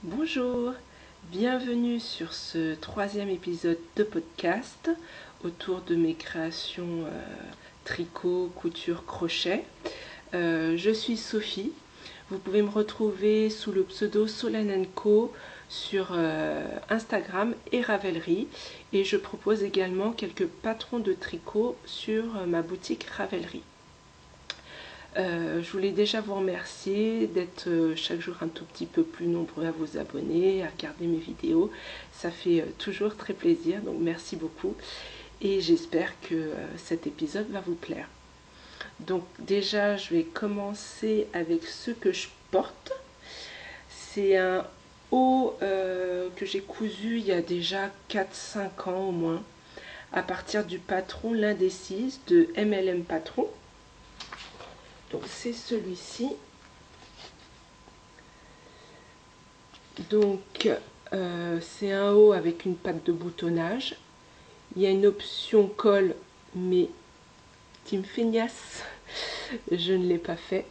Bonjour, bienvenue sur ce troisième épisode de podcast autour de mes créations tricot, couture, crochet. Je suis Sophie, vous pouvez me retrouver sous le pseudo Solan & Co sur Instagram et Ravelry, et je propose également quelques patrons de tricot sur ma boutique Ravelry. Je voulais déjà vous remercier d'être chaque jour un tout petit peu plus nombreux à vous abonner, à regarder mes vidéos. Ça fait toujours très plaisir, donc merci beaucoup. Et j'espère que cet épisode va vous plaire. Donc déjà, je vais commencer avec ce que je porte. C'est un haut que j'ai cousu il y a déjà 4-5 ans au moins, à partir du patron l'indécise de MLM Patron. Donc c'est celui-ci. Donc c'est un haut avec une patte de boutonnage. Il y a une option col, mais team feignasse, je ne l'ai pas fait.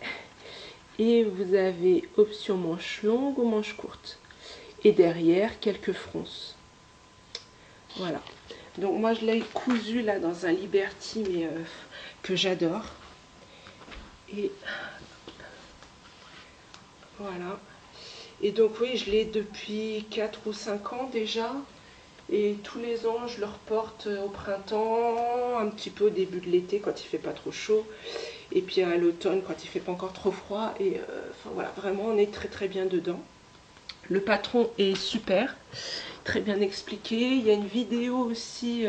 Et vous avez option manche longue ou manche courte. Et derrière, quelques fronces. Voilà. Donc moi je l'ai cousu là dans un Liberty, mais que j'adore. Et voilà. Et donc oui, je l'ai depuis 4 ou 5 ans déjà. Et tous les ans, je le reporte au printemps, un petit peu au début de l'été quand il fait pas trop chaud. Et puis à l'automne quand il fait pas encore trop froid. Et enfin voilà, vraiment on est très très bien dedans. Le patron est super, très bien expliqué. Il y a une vidéo aussi,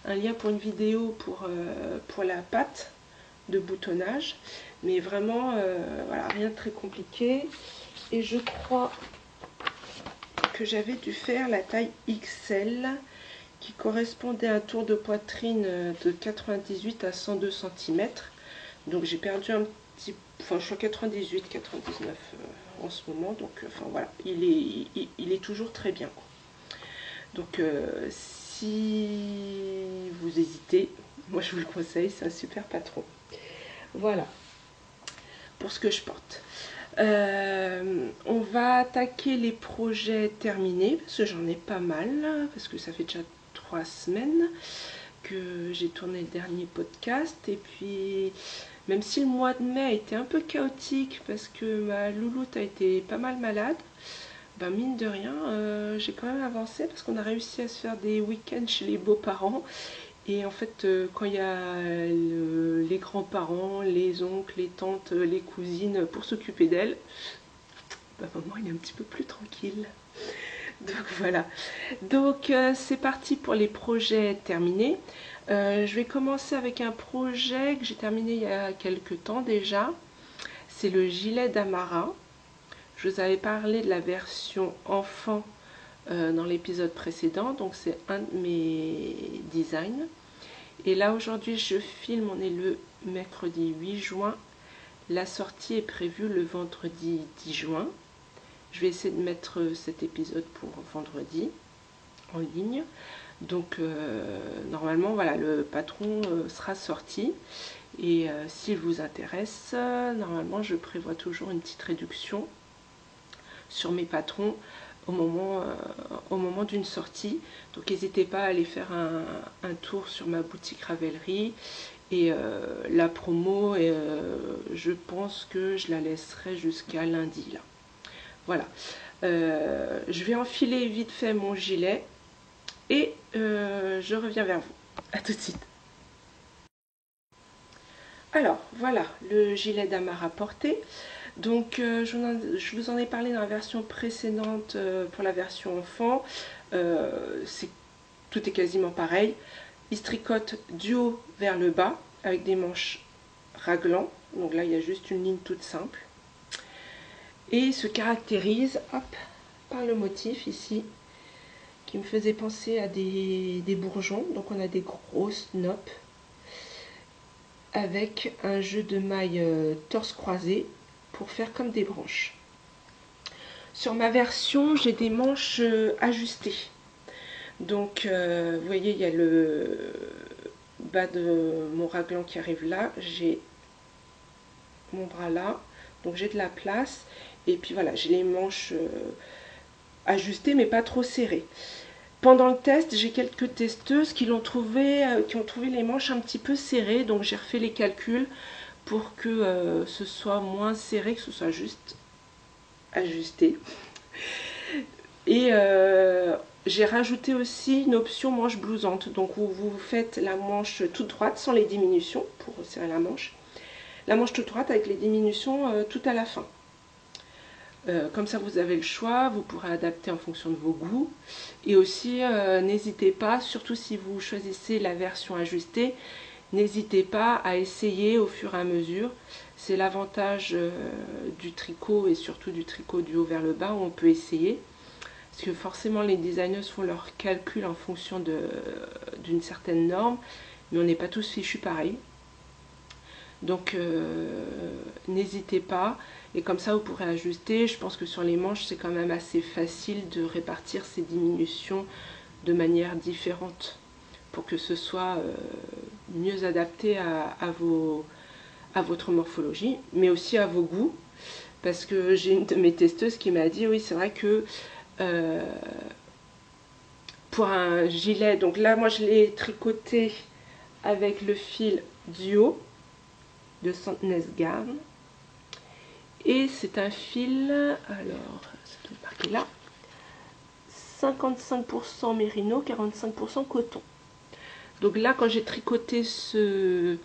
un lien pour une vidéo pour la patte de boutonnage. Mais vraiment, voilà, rien de très compliqué. Et je crois que j'avais dû faire la taille XL qui correspondait à un tour de poitrine de 98 à 102 cm. Donc j'ai perdu un petit... Enfin je suis à 98, 99 en ce moment. Donc enfin voilà, il est toujours très bien. Donc si vous hésitez, moi je vous le conseille, c'est un super patron. Voilà pour ce que je porte. On va attaquer les projets terminés, parce que j'en ai pas mal, parce que ça fait déjà 3 semaines que j'ai tourné le dernier podcast. Et puis, même si le mois de mai a été un peu chaotique, parce que ma louloute a été pas mal malade, ben mine de rien, j'ai quand même avancé, parce qu'on a réussi à se faire des week-ends chez les beaux-parents. Et en fait, quand il y a les grands-parents, les oncles, les tantes, les cousines pour s'occuper d'elles, bah, maman il est un petit peu plus tranquille. Donc voilà. Donc c'est parti pour les projets terminés. Je vais commencer avec un projet que j'ai terminé il y a quelques temps déjà. C'est le gilet d'Amara. Je vous avais parlé de la version enfant dans l'épisode précédent. Donc c'est un de mes designs. Et là aujourd'hui je filme, on est le mercredi 8 juin. La sortie est prévue le vendredi 10 juin. Je vais essayer de mettre cet épisode pour vendredi en ligne. Donc normalement voilà, le patron sera sorti. Et s'il vous intéresse, normalement je prévois toujours une petite réduction sur mes patrons au moment d'une sortie. Donc n'hésitez pas à aller faire un tour sur ma boutique Ravelry. Et la promo, je pense que je la laisserai jusqu'à lundi là. Voilà. Je vais enfiler vite fait mon gilet et je reviens vers vous. A tout de suite. Alors voilà le gilet d'Amara porté. Donc je vous en ai parlé dans la version précédente pour la version enfant. Tout est quasiment pareil. Il se tricote du haut vers le bas avec des manches raglan. Donc là il y a juste une ligne toute simple. Et il se caractérise par le motif ici qui me faisait penser à des bourgeons. Donc on a des grosses noppes avec un jeu de mailles torse croisé pour faire comme des branches. Sur ma version, j'ai des manches ajustées. Donc vous voyez, il y a le bas de mon raglan qui arrive là. J'ai mon bras là. Donc j'ai de la place. Et puis voilà, j'ai les manches ajustées mais pas trop serrées. Pendant le test, j'ai quelques testeuses qui ont trouvé les manches un petit peu serrées. Donc j'ai refait les calculs pour que ce soit moins serré, que ce soit juste ajusté. Et j'ai rajouté aussi une option manche blousante. Donc vous faites la manche toute droite sans les diminutions pour serrer la manche. La manche toute droite avec les diminutions tout à la fin. Comme ça vous avez le choix, vous pourrez adapter en fonction de vos goûts. Et aussi n'hésitez pas, surtout si vous choisissez la version ajustée, n'hésitez pas à essayer au fur et à mesure. C'est l'avantage du tricot et surtout du tricot du haut vers le bas où on peut essayer. Parce que forcément les designers font leurs calculs en fonction d'une certaine norme, mais on n'est pas tous fichus pareil. Donc n'hésitez pas, et comme ça vous pourrez ajuster. Je pense que sur les manches c'est quand même assez facile de répartir ces diminutions de manière différente pour que ce soit mieux adapté à votre morphologie, mais aussi à vos goûts. Parce que j'ai une de mes testeuses qui m'a dit oui c'est vrai que pour un gilet, donc là moi je l'ai tricoté avec le fil duo de Sandnes Garn, et c'est un fil, alors ça doit être marqué là, 55% mérino, 45% coton. Donc là quand j'ai tricoté ce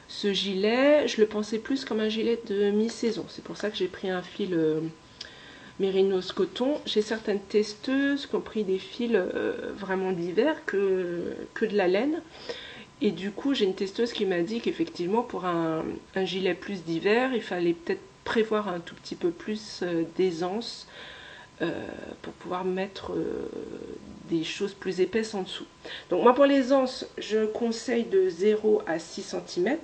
gilet, je le pensais plus comme un gilet de mi-saison, c'est pour ça que j'ai pris un fil mérinos coton. J'ai certaines testeuses qui ont pris des fils vraiment d'hiver que de la laine. Et du coup, j'ai une testeuse qui m'a dit qu'effectivement, pour un gilet plus d'hiver, il fallait peut-être prévoir un tout petit peu plus d'aisance pour pouvoir mettre des choses plus épaisses en dessous. Donc moi, pour l'aisance, je conseille de 0 à 6 cm.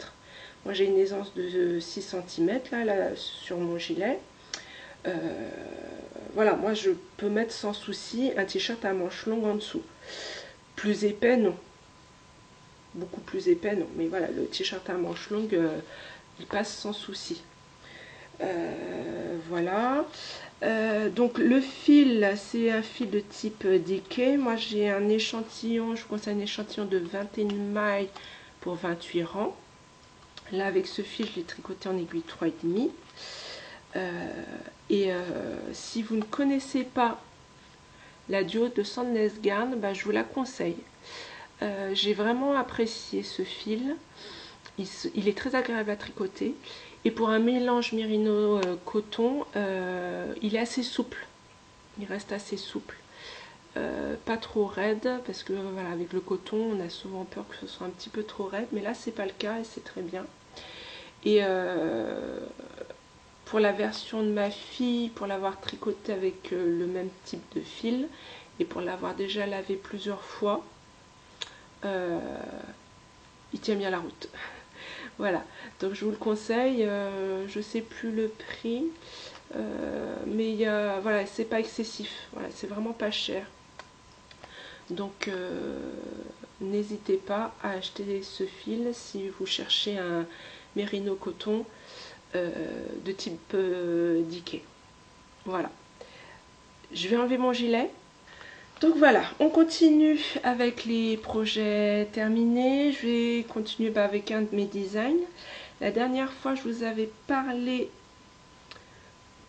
Moi, j'ai une aisance de 6 cm là sur mon gilet. Voilà, moi je peux mettre sans souci un t-shirt à manches longues en dessous. Plus épais, non. Beaucoup plus épais, non. Mais voilà, le t-shirt à manches longues, il passe sans souci. Voilà. Donc le fil, c'est un fil de type DK. Moi j'ai un échantillon, je conseille un échantillon de 21 mailles pour 28 rangs. Là avec ce fil, je l'ai tricoté en aiguille 3,5. Si vous ne connaissez pas la duo de Sandnes Garn, je vous la conseille. J'ai vraiment apprécié ce fil. Il est très agréable à tricoter. Et pour un mélange mérino coton, il est assez souple. Il reste assez souple. Pas trop raide, parce que voilà, avec le coton, on a souvent peur que ce soit un petit peu trop raide. Mais là, c'est pas le cas et c'est très bien. Et pour la version de ma fille, pour l'avoir tricoté avec le même type de fil et pour l'avoir déjà lavé plusieurs fois, il tient bien la route. Voilà, donc je vous le conseille. Je sais plus le prix, mais voilà, c'est pas excessif. Voilà, c'est vraiment pas cher. Donc n'hésitez pas à acheter ce fil si vous cherchez un mérino coton de type DK. Voilà. Je vais enlever mon gilet. Donc voilà, on continue avec les projets terminés. Je vais continuer avec un de mes designs. La dernière fois, je vous avais parlé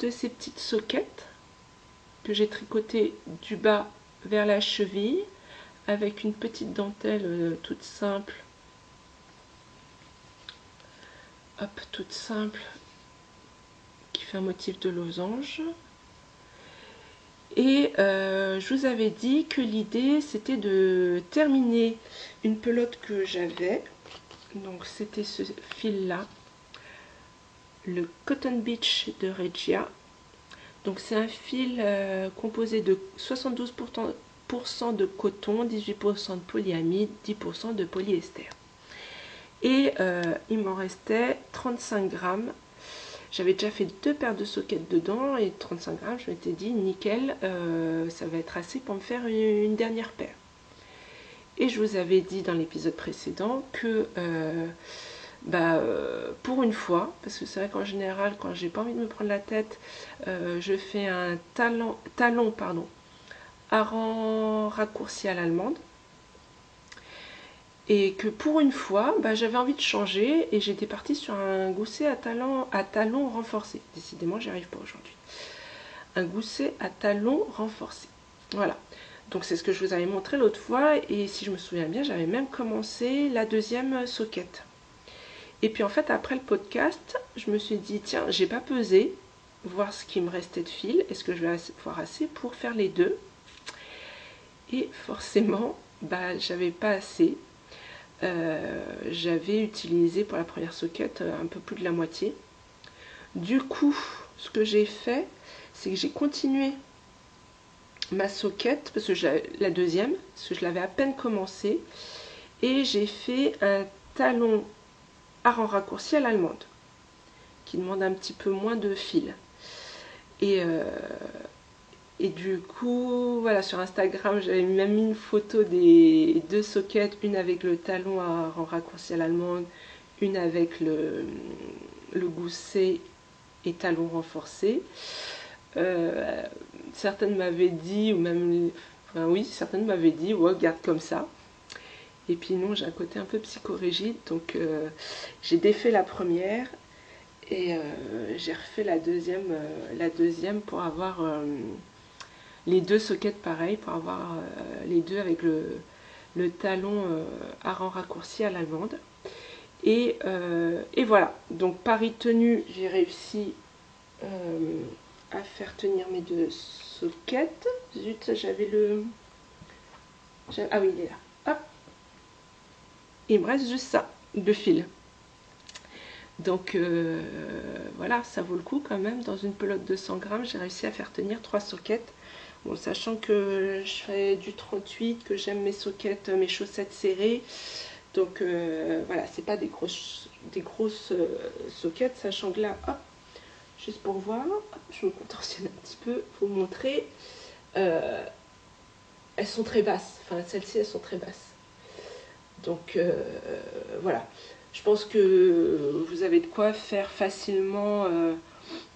de ces petites soquettes que j'ai tricotées du bas vers la cheville avec une petite dentelle toute simple. Hop, toute simple, qui fait un motif de losange. Et je vous avais dit que l'idée c'était de terminer une pelote que j'avais. Donc c'était ce fil là, le Cotton Beach de Regia. Donc c'est un fil composé de 72% de coton, 18% de polyamide, 10% de polyester. Et il m'en restait 35 grammes. J'avais déjà fait 2 paires de soquettes dedans et 35 grammes, je m'étais dit nickel, ça va être assez pour me faire une dernière paire. Et je vous avais dit dans l'épisode précédent que pour une fois, parce que c'est vrai qu'en général, quand j'ai pas envie de me prendre la tête, je fais un talon à rang raccourci à l'allemande. Et que pour une fois, j'avais envie de changer et j'étais partie sur un gousset à talons renforcé. Décidément, j'y arrive pas aujourd'hui. Un gousset à talons renforcé. Voilà. Donc c'est ce que je vous avais montré l'autre fois et si je me souviens bien, j'avais même commencé la deuxième soquette. Et puis en fait, après le podcast, je me suis dit, tiens, j'ai pas pesé, voir ce qui me restait de fil, est-ce que je vais avoir assez pour faire les deux? Et forcément, j'avais pas assez. J'avais utilisé pour la première soquette un peu plus de la moitié. Du coup, ce que j'ai fait, c'est que j'ai continué ma soquette, parce que la deuxième, parce que je l'avais à peine commencé, et j'ai fait un talon à rang raccourci à l'allemande, qui demande un petit peu moins de fil. Et du coup, voilà, sur Instagram, j'avais même mis une photo des deux sockets, une avec le talon à rang raccourci à l'allemande, une avec le gousset et talon renforcé. Certaines m'avaient dit, ou même, enfin oui, certaines m'avaient dit, ouais, garde comme ça. Et puis non, j'ai un côté un peu psychorigide, donc j'ai défait la première et j'ai refait la deuxième pour avoir les deux sockets pareils, pour avoir les deux avec le talon à rang raccourci à l'allemande. Et voilà, donc pari tenu, j'ai réussi à faire tenir mes deux sockets. Zut, j'avais le... Ah oui, il est là. Hop. Il me reste juste ça, de fil. Donc voilà, ça vaut le coup quand même. Dans une pelote de 100 grammes, j'ai réussi à faire tenir 3 sockets. Bon, sachant que je fais du 38, que j'aime mes sockets, mes chaussettes serrées. Donc voilà, c'est pas des grosses sockets, sachant que là, hop, juste pour voir, hop, je me contorsionne un petit peu pour vous montrer. Elles sont très basses, enfin celles-ci elles sont très basses. Donc voilà, je pense que vous avez de quoi faire facilement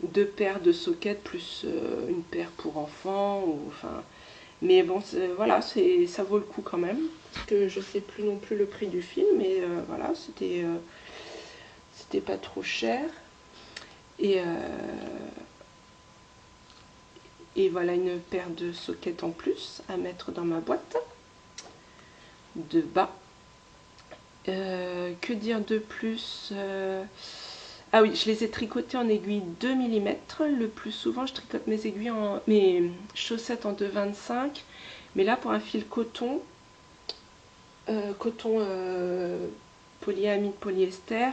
deux paires de sockets plus une paire pour enfants. Enfin, mais bon, voilà, ça vaut le coup quand même. Parce que je sais plus non plus le prix du fil, mais voilà, c'était pas trop cher. Et voilà une paire de sockets en plus à mettre dans ma boîte de bas. Que dire de plus Ah oui, je les ai tricotés en aiguille 2 mm. Le plus souvent, je tricote mes chaussettes en 2,25. Mais là, pour un fil coton, polyamide polyester,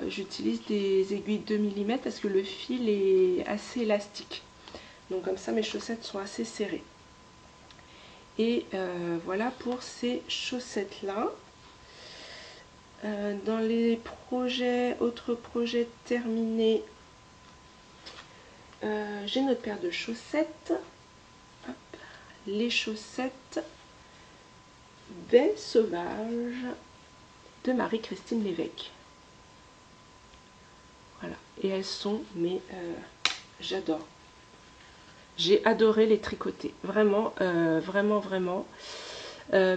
j'utilise des aiguilles 2 mm parce que le fil est assez élastique. Donc comme ça, mes chaussettes sont assez serrées. Et voilà pour ces chaussettes-là. Dans les autres projets terminés, j'ai une autre paire de chaussettes. Hop, les chaussettes Baie sauvage de Marie-Christine Lévesque. Voilà, et elles sont, mais j'adore. J'ai adoré les tricoter, vraiment, vraiment, vraiment.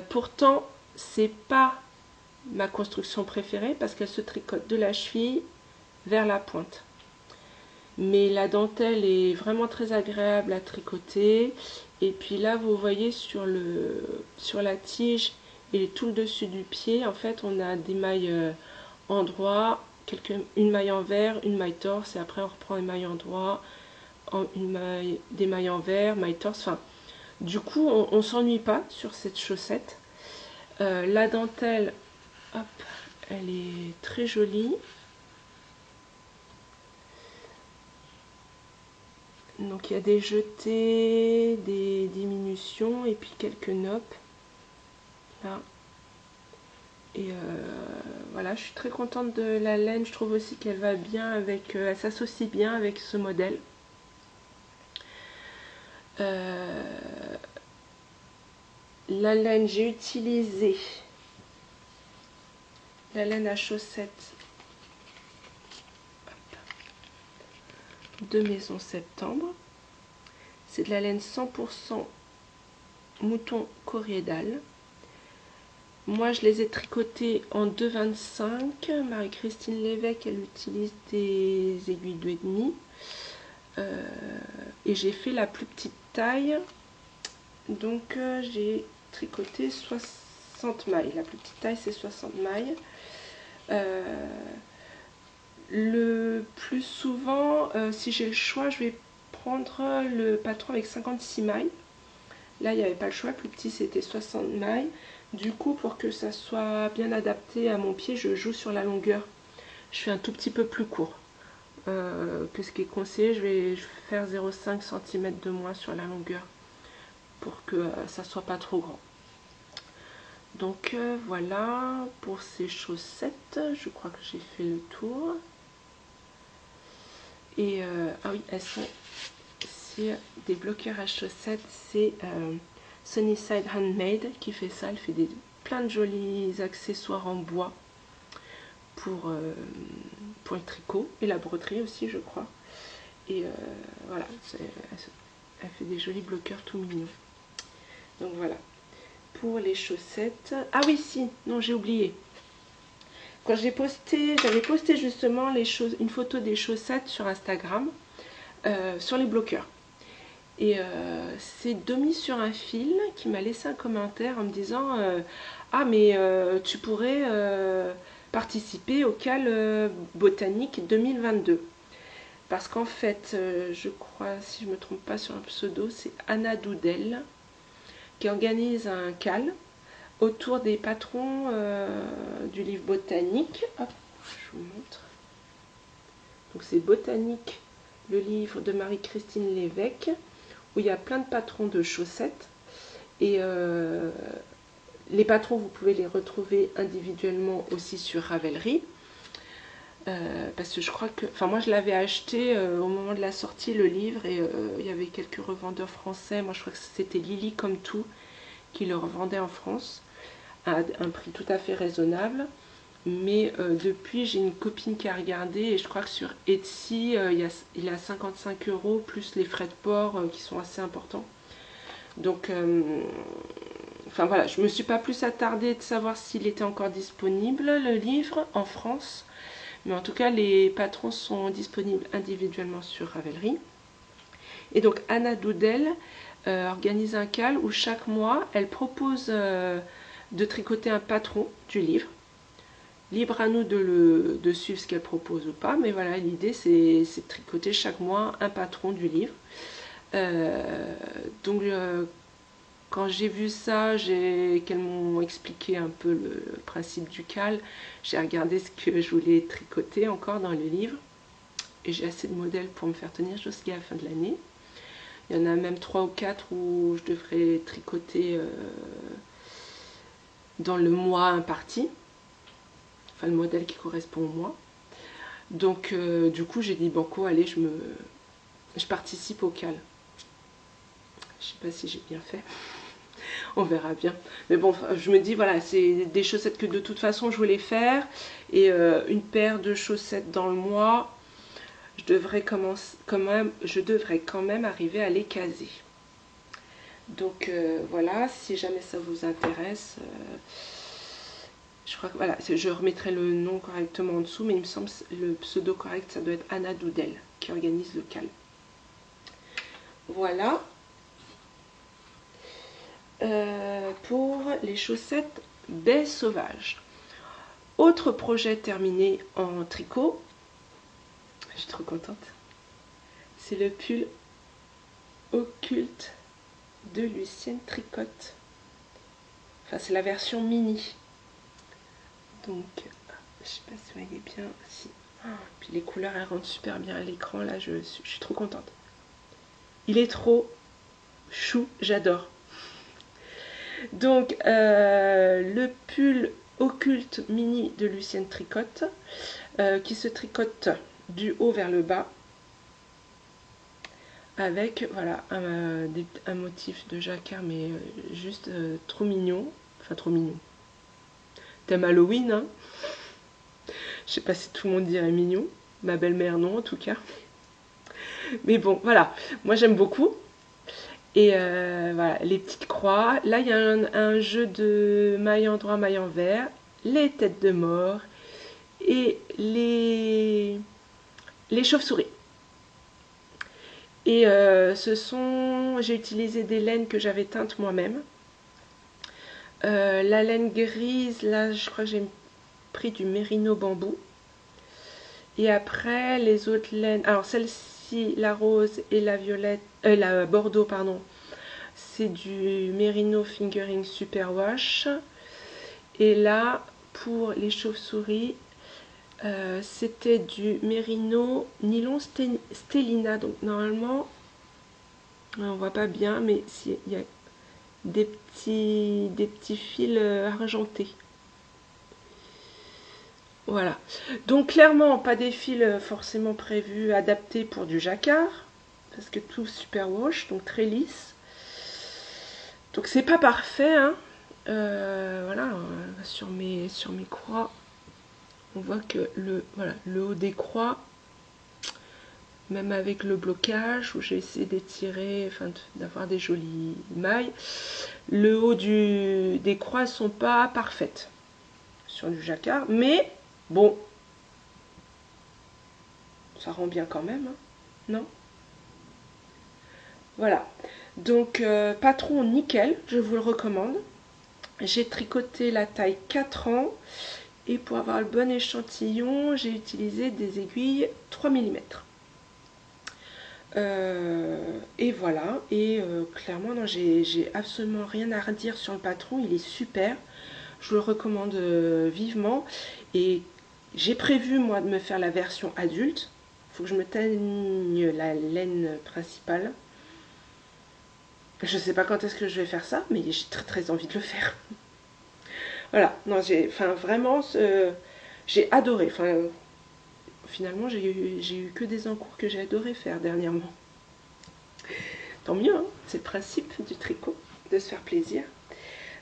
Pourtant, c'est pas ma construction préférée parce qu'elle se tricote de la cheville vers la pointe. Mais la dentelle est vraiment très agréable à tricoter. Et puis là, vous voyez sur la tige et tout le dessus du pied, en fait, on a des mailles endroit, une maille envers, une maille torse, et après on reprend une maille endroit, des mailles envers, maille torse. Enfin, du coup, on s'ennuie pas sur cette chaussette. La dentelle, hop, elle est très jolie. Donc il y a des jetés, des diminutions et puis quelques noppes. Là. Et voilà, je suis très contente de la laine. Je trouve aussi qu'elle va bien avec, elle s'associe bien avec ce modèle. La laine, j'ai utilisé la laine à chaussettes de Maison Septembre. C'est de la laine 100% mouton coriédale. Moi, je les ai tricotés en 2,25. Marie-Christine Lévesque, elle utilise des aiguilles 2,5. Et j'ai fait la plus petite taille. Donc, j'ai tricoté 60 mailles. La plus petite taille, c'est 60 mailles. Le plus souvent, si j'ai le choix, je vais prendre le patron avec 56 mailles. Là, il n'y avait pas le choix. Le plus petit, c'était 60 mailles. Du coup, pour que ça soit bien adapté à mon pied, je joue sur la longueur. Je fais un tout petit peu plus court que ce qui est conseillé. Je vais faire 0,5 cm de moins sur la longueur pour que ça soit pas trop grand. Donc voilà pour ces chaussettes. Je crois que j'ai fait le tour. Et ah oui, elles sont sur des bloqueurs à chaussettes. C'est Sunnyside Handmade qui fait ça. Elle fait plein de jolis accessoires en bois pour le tricot et la broderie aussi, je crois. Et voilà, elle fait des jolis bloqueurs tout mignons. Donc voilà pour les chaussettes. Ah oui, si, non, j'ai oublié. Quand j'avais posté justement une photo des chaussettes sur Instagram sur les bloqueurs. Et c'est Domi sur un fil qui m'a laissé un commentaire en me disant ah mais tu pourrais participer au CAL botanique 2022. Parce qu'en fait, je crois, si je ne me trompe pas sur un pseudo, c'est Anna Doudel qui organise un CAL autour des patrons du livre botanique. Hop, je vous montre. Donc c'est Botanique, le livre de Marie-Christine Lévesque, où il y a plein de patrons de chaussettes. Et les patrons, vous pouvez les retrouver individuellement aussi sur Ravelry. Parce que je crois que... Enfin, moi, je l'avais acheté au moment de la sortie, le livre, et il y avait quelques revendeurs français. Moi, je crois que c'était Lily comme tout qui le revendait en France à un prix tout à fait raisonnable. Mais depuis, j'ai une copine qui a regardé et je crois que sur Etsy, il est à 55 € plus les frais de port qui sont assez importants. Donc, enfin voilà, je ne me suis pas plus attardée de savoir s'il était encore disponible, le livre, en France. Mais en tout cas, les patrons sont disponibles individuellement sur Ravelry. Et donc, Anna Doudel organise un CAL où chaque mois, elle propose de tricoter un patron du livre. Libre à nous de suivre ce qu'elle propose ou pas, mais voilà, l'idée c'est de tricoter chaque mois un patron du livre. Donc quand j'ai vu ça, qu'elles m'ont expliqué un peu le principe du CAL, j'ai regardé ce que je voulais tricoter encore dans le livre, et j'ai assez de modèles pour me faire tenir jusqu'à la fin de l'année. Il y en a même 3 ou 4 où je devrais tricoter dans le mois imparti. Enfin, le modèle qui correspond au mois. Donc, du coup, j'ai dit banco, allez, je participe au CAL. Je sais pas si j'ai bien fait. On verra bien. Mais bon, je me dis, voilà, c'est des chaussettes que de toute façon, je voulais faire. Et une paire de chaussettes dans le mois, je devrais quand même arriver à les caser. Donc, voilà, si jamais ça vous intéresse... je crois que voilà, je remettrai le nom correctement en dessous, mais il me semble que le pseudo correct, ça doit être Anna Doudel qui organise le CAL. Voilà. Pour les chaussettes baie sauvage. Autre projet terminé en tricot. Je suis trop contente. C'est le pull occulte de Lucienne Tricotte. Enfin, c'est la version mini. Donc, je sais pas si vous voyez bien. Si. Puis les couleurs, elles rendent super bien à l'écran. Là, je suis trop contente. Il est trop chou, j'adore. Donc, le pull occulte mini de Lucienne Tricotte, qui se tricote du haut vers le bas, avec voilà un motif de jacquard, mais juste trop mignon. Enfin, trop mignon. Thème Halloween, hein. Je sais pas si tout le monde dirait mignon. Ma belle-mère non en tout cas. Mais bon, voilà. Moi j'aime beaucoup. Et voilà, les petites croix. Là, il y a un jeu de maille en droit, maille envers, les têtes de mort et les chauves-souris. Et j'ai utilisé des laines que j'avais teintes moi-même. La laine grise, là, je crois que j'ai pris du mérino bambou. Et après, les autres laines, alors celle-ci, la rose et la violette, la bordeaux, pardon, c'est du Merino Fingering Superwash. Et là, pour les chauves-souris, c'était du Merino Nylon Stellina. Donc normalement, on voit pas bien, mais il y a des petits fils argentés. Voilà. Donc clairement, pas des fils forcément prévus, adaptés pour du jacquard, parce que tout superwash, donc très lisse. Donc c'est pas parfait, hein. Voilà, sur mes croix, on voit que le haut des croix, même avec le blocage, où j'ai essayé d'étirer, enfin d'avoir des jolies mailles, le haut des croix ne sont pas parfaites sur du jacquard, mais bon, ça rend bien quand même, hein, non? Voilà, donc patron nickel, je vous le recommande. J'ai tricoté la taille 4 ans et pour avoir le bon échantillon, j'ai utilisé des aiguilles 3 mm. Et voilà, et clairement, non, j'ai absolument rien à redire sur le patron, il est super. Je vous le recommande vivement. Et j'ai prévu, moi, de me faire la version adulte. Il faut que je me teigne la laine principale. Je sais pas quand est-ce que je vais faire ça, mais j'ai très très envie de le faire. Voilà, non, vraiment, j'ai adoré. Enfin, finalement, j'ai eu que des encours que j'ai adoré faire dernièrement. Tant mieux, hein, c'est le principe du tricot, de se faire plaisir.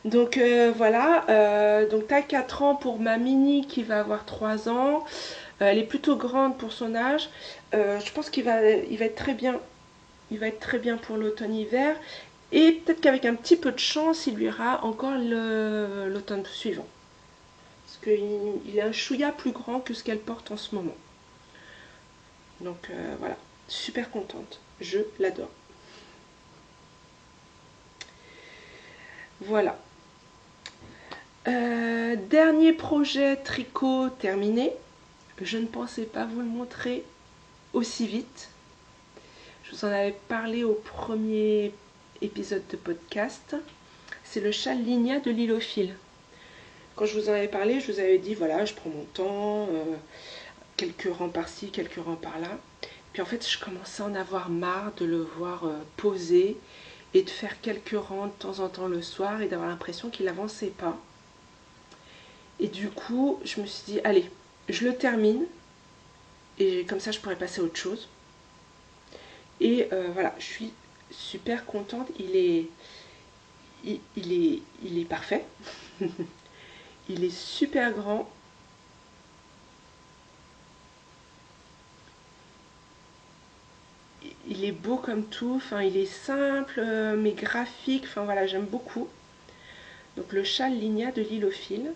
Donc voilà, donc taille 4 ans pour ma mini qui va avoir 3 ans. Elle est plutôt grande pour son âge. Je pense qu'il va être très bien. Il va être très bien pour l'automne-hiver. Et peut-être qu'avec un petit peu de chance, il lui ira encore l'automne suivant. Parce qu'il est un chouïa plus grand que ce qu'elle porte en ce moment. Donc voilà, super contente. Je l'adore. Voilà. Dernier projet tricot terminé. Je ne pensais pas vous le montrer aussi vite. Je vous en avais parlé au premier épisode de podcast. C'est le châle Ligna de l'île aux fils. Quand je vous en avais parlé, je vous avais dit voilà, je prends mon temps, quelques rangs par-ci, quelques rangs par-là. Puis en fait, je commençais à en avoir marre de le voir poser et de faire quelques rangs de temps en temps le soir et d'avoir l'impression qu'il n'avançait pas. Et du coup, je me suis dit, allez, je le termine et comme ça, je pourrais passer à autre chose. Et voilà, je suis super contente. Il est parfait. Il est super grand. Il est beau comme tout. Enfin, il est simple, mais graphique. Enfin voilà, j'aime beaucoup. Donc le châle Ligna de l'île aux fils.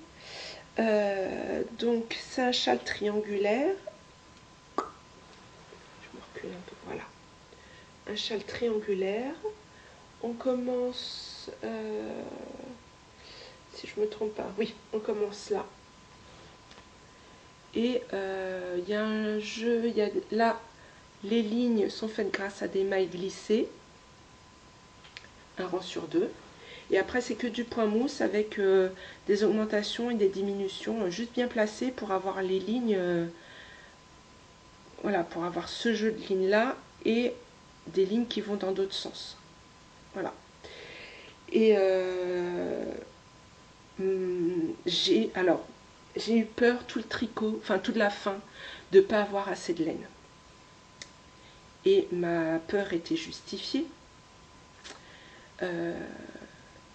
Donc c'est un châle triangulaire. Je me recule un peu. Voilà. Un châle triangulaire. On commence, si je me trompe pas, oui, on commence là. Et il y a un jeu, là, les lignes sont faites grâce à des mailles glissées, un rang sur deux. Et après, c'est que du point mousse avec des augmentations et des diminutions juste bien placées pour avoir les lignes, voilà, pour avoir ce jeu de lignes là et des lignes qui vont dans d'autres sens. Voilà. Et j'ai eu peur tout le tricot, enfin toute la fin, de ne pas avoir assez de laine. Et ma peur était justifiée.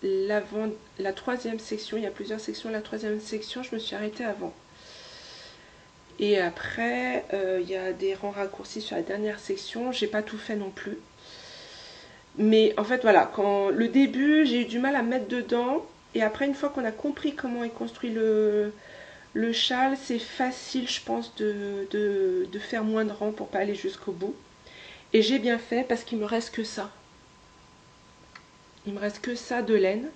La troisième section, il y a plusieurs sections, la troisième section, je me suis arrêtée avant. Et après, il y a des rangs raccourcis sur la dernière section. J'ai pas tout fait non plus. Mais en fait, voilà, quand le début, j'ai eu du mal à me mettre dedans. Et après, une fois qu'on a compris comment est construit le châle, c'est facile, je pense, de faire moins de rangs pour pas aller jusqu'au bout. Et j'ai bien fait parce qu'il me reste que ça. Il me reste que ça de laine.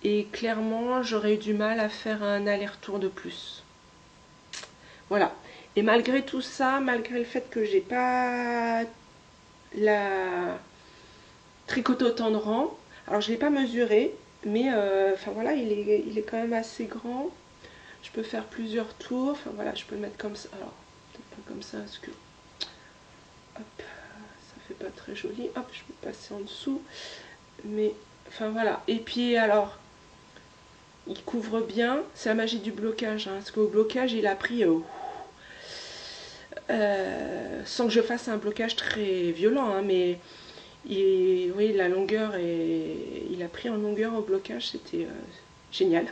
Et clairement, j'aurais eu du mal à faire un aller-retour de plus. Voilà. Et malgré tout ça, malgré le fait que j'ai pas la tricoté autant de rangs, alors je ne l'ai pas mesuré, mais enfin voilà, il est quand même assez grand. Je peux faire plusieurs tours. Enfin voilà, je peux le mettre comme ça. Alors, peut-être pas comme ça, parce que hop, ça fait pas très joli. Hop, je peux passer en dessous. Mais enfin voilà. Et puis alors, il couvre bien. C'est la magie du blocage, hein, parce qu'au blocage, il a pris sans que je fasse un blocage très violent, hein, mais oui, la longueur il a pris en longueur au blocage, c'était génial.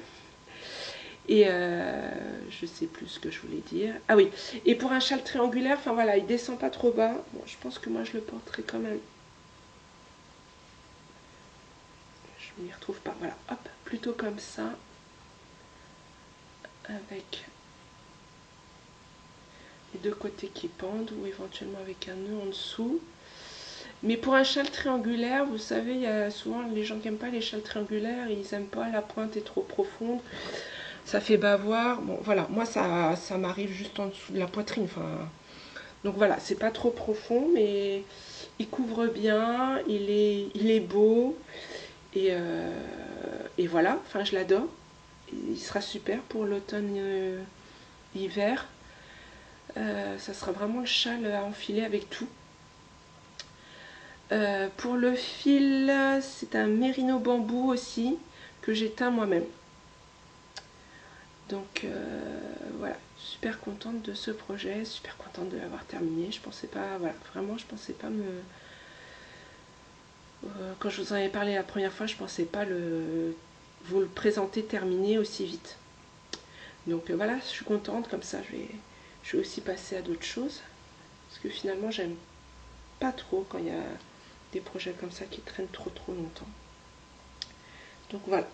Et je sais plus ce que je voulais dire. Ah oui, et pour un châle triangulaire, enfin voilà, il descend pas trop bas. Bon, je pense que moi je le porterai quand même. Je m'y retrouve pas. Voilà, hop, plutôt comme ça, avec les deux côtés qui pendent, ou éventuellement avec un nœud en dessous. Mais pour un châle triangulaire, vous savez, il y a souvent les gens qui n'aiment pas les châles triangulaires, ils n'aiment pas, la pointe est trop profonde, ça fait bavoir. Bon, voilà, moi ça m'arrive juste en dessous de la poitrine. Enfin, donc voilà, c'est pas trop profond, mais il couvre bien, il est beau, et voilà, enfin je l'adore. Il sera super pour l'automne-hiver. Ça sera vraiment le châle à enfiler avec tout. Pour le fil, c'est un mérino bambou aussi que j'ai teint moi-même. Donc voilà, super contente de ce projet, super contente de l'avoir terminé. Je pensais pas, voilà, vraiment je pensais pas me... quand je vous en avais parlé la première fois, je pensais pas vous le présenter terminé aussi vite. Donc voilà, je suis contente, comme ça je vais aussi passer à d'autres choses. Parce que finalement j'aime pas trop quand il y a des projets comme ça qui traînent trop longtemps. Donc voilà.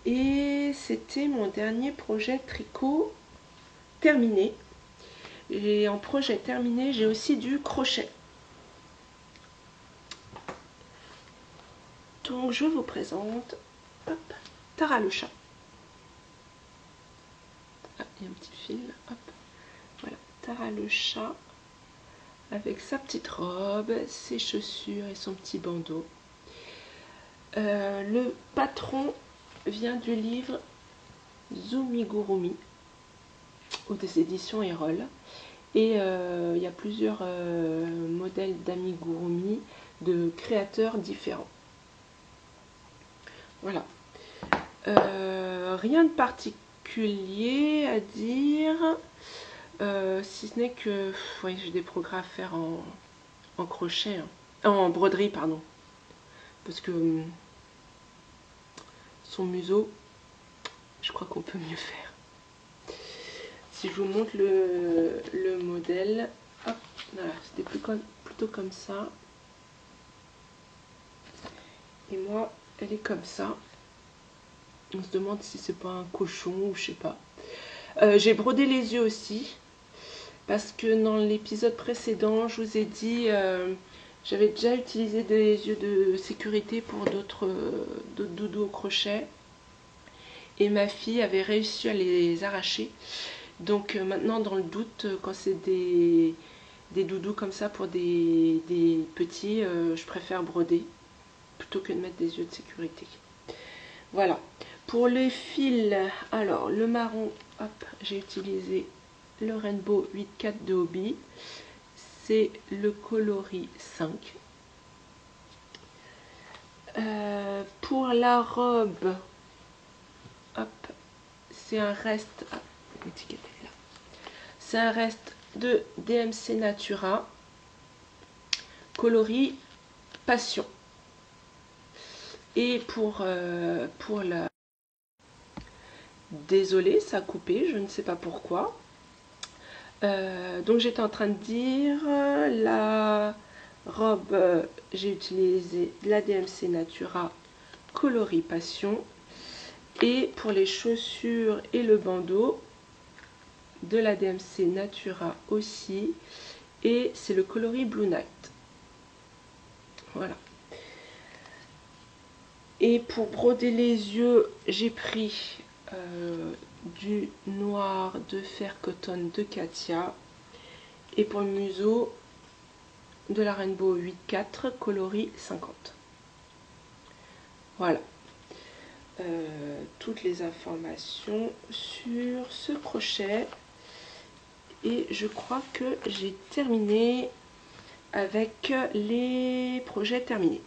Et c'était mon dernier projet tricot terminé. Et en projet terminé, j'ai aussi du crochet. Donc je vous présente, hop, Tara le chat. Ah, il y a un petit fil, hop. Voilà, Tara le chat avec sa petite robe, ses chaussures et son petit bandeau. Le patron vient du livre Zumigurumi ou des éditions Erol. Et il y a plusieurs modèles d'amigurumi de créateurs différents. Voilà. Rien de particulier à dire, si ce n'est que oui, j'ai des progrès à faire en crochet, hein. En broderie, pardon. Parce que son museau, je crois qu'on peut mieux faire. Si je vous montre le modèle, hop, voilà, c'était plutôt comme ça. Et moi, elle est comme ça. On se demande si c'est pas un cochon ou je sais pas. J'ai brodé les yeux aussi. Parce que dans l'épisode précédent, je vous ai dit, j'avais déjà utilisé des yeux de sécurité pour d'autres doudous au crochet. Et ma fille avait réussi à les arracher. Donc maintenant, dans le doute, quand c'est des doudous comme ça pour des petits, je préfère broder plutôt que de mettre des yeux de sécurité. Voilà. Pour les fils, alors le marron, hop, j'ai utilisé le Rainbow 8-4 de Hobby. C'est le coloris 5. Pour la robe, hop, c'est un reste. Ah, l'étiquette est là. C'est un reste de DMC Natura, coloris Passion. Et pour la... Désolée, ça a coupé, je ne sais pas pourquoi. Donc j'étais en train de dire, la robe, j'ai utilisé de la DMC Natura Coloris Passion. Et pour les chaussures et le bandeau, de la DMC Natura aussi. Et c'est le coloris Blue Night. Voilà. Et pour broder les yeux, j'ai pris du noir de fer coton de Katia. Et pour le museau, de la Rainbow 8.4 coloris 50. Voilà. Toutes les informations sur ce crochet. Et je crois que j'ai terminé avec les projets terminés.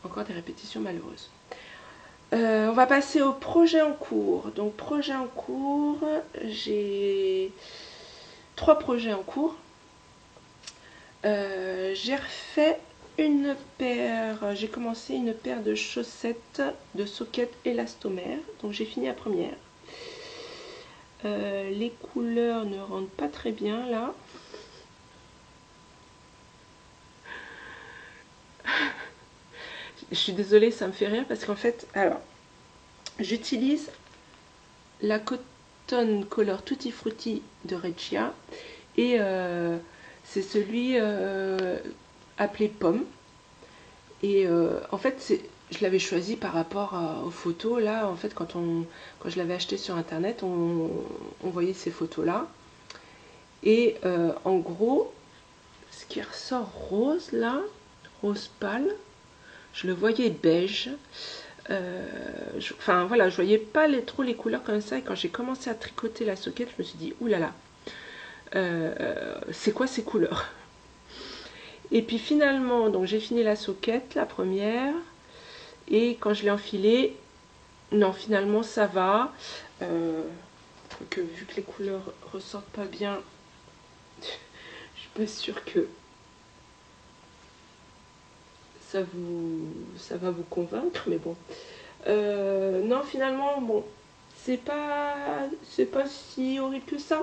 Encore des répétitions malheureuses. On va passer au projet en cours. Donc projet en cours, j'ai 3 projets en cours. J'ai refait une paire, j'ai commencé une paire de chaussettes de soquettes élastomères. Donc j'ai fini la première. Les couleurs ne rentrent pas très bien là. Je suis désolée, ça me fait rire parce qu'en fait, alors, j'utilise la Cotton Color Tutti Frutti de Regia et c'est celui appelé Pomme. Et en fait, je l'avais choisi par rapport aux photos là. En fait, quand je l'avais acheté sur internet, on voyait ces photos là. Et en gros, ce qui ressort rose là, rose pâle, je le voyais beige. Enfin voilà, je voyais pas trop les couleurs comme ça. Et quand j'ai commencé à tricoter la soquette, je me suis dit oulala, c'est quoi ces couleurs? Et puis finalement, donc j'ai fini la soquette, la première, et quand je l'ai enfilée, non, finalement ça va. Que vu que les couleurs ressortent pas bien, je suis pas sûre que ça va vous convaincre, mais bon. Non, finalement, bon, c'est pas si horrible que ça.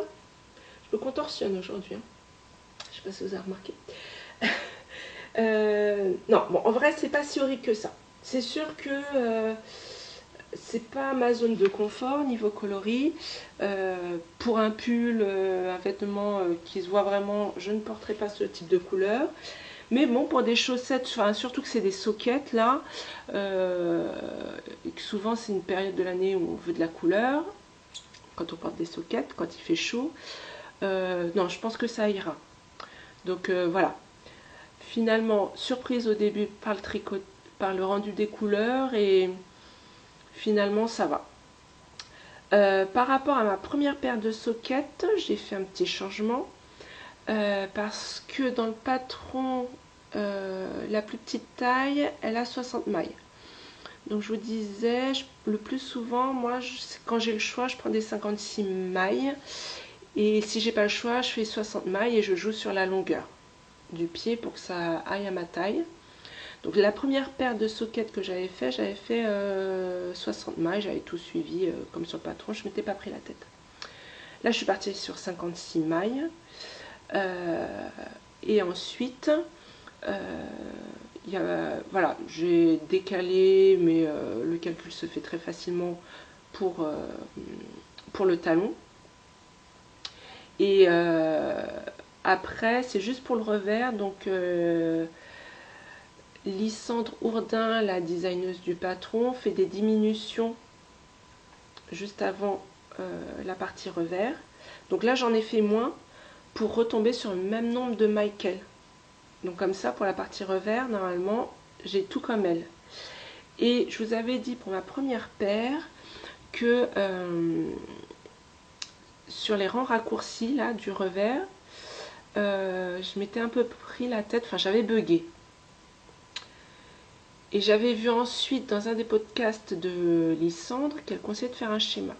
Je me contorsionne aujourd'hui, hein. Je sais pas si vous avez remarqué. Non, bon, en vrai, c'est pas si horrible que ça. C'est sûr que c'est pas ma zone de confort niveau coloris. Pour un pull, un vêtement qui se voit vraiment, je ne porterai pas ce type de couleur. Mais bon, pour des chaussettes, enfin, surtout que c'est des soquettes là, et que souvent c'est une période de l'année où on veut de la couleur, quand on porte des soquettes, quand il fait chaud, non, je pense que ça ira. Donc voilà. Finalement, surprise au début par le tricot, par le rendu des couleurs, et finalement ça va. Par rapport à ma première paire de soquettes, j'ai fait un petit changement. Parce que dans le patron, la plus petite taille, elle a 60 mailles. Donc je vous disais, le plus souvent, moi, quand j'ai le choix, je prends des 56 mailles. Et si j'ai pas le choix, je fais 60 mailles et je joue sur la longueur du pied pour que ça aille à ma taille. Donc la première paire de soquettes que j'avais fait 60 mailles, j'avais tout suivi comme sur le patron, je m'étais pas pris la tête. Là, je suis partie sur 56 mailles. Et ensuite, voilà, j'ai décalé, mais le calcul se fait très facilement pour le talon. Et après, c'est juste pour le revers. Donc, Lysandre Ourdin, la designeuse du patron, fait des diminutions juste avant la partie revers. Donc là, j'en ai fait moins pour retomber sur le même nombre de mailles qu'elle. Donc comme ça, pour la partie revers, normalement, j'ai tout comme elle. Et je vous avais dit pour ma première paire que sur les rangs raccourcis là du revers, je m'étais un peu pris la tête, enfin j'avais bugué. Et j'avais vu ensuite dans un des podcasts de Lysandre qu'elle conseillait de faire un schéma.